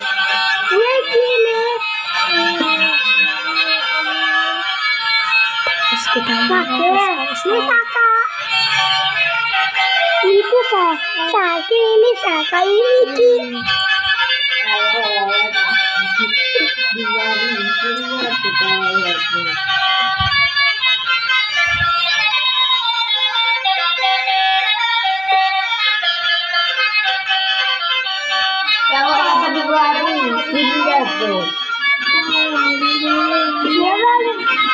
Iya gini. Terus kita Sake, ini saka. Itu sake, ini saka, ini ki. Kalau apa di warung, sini tuh. Iya, Bang.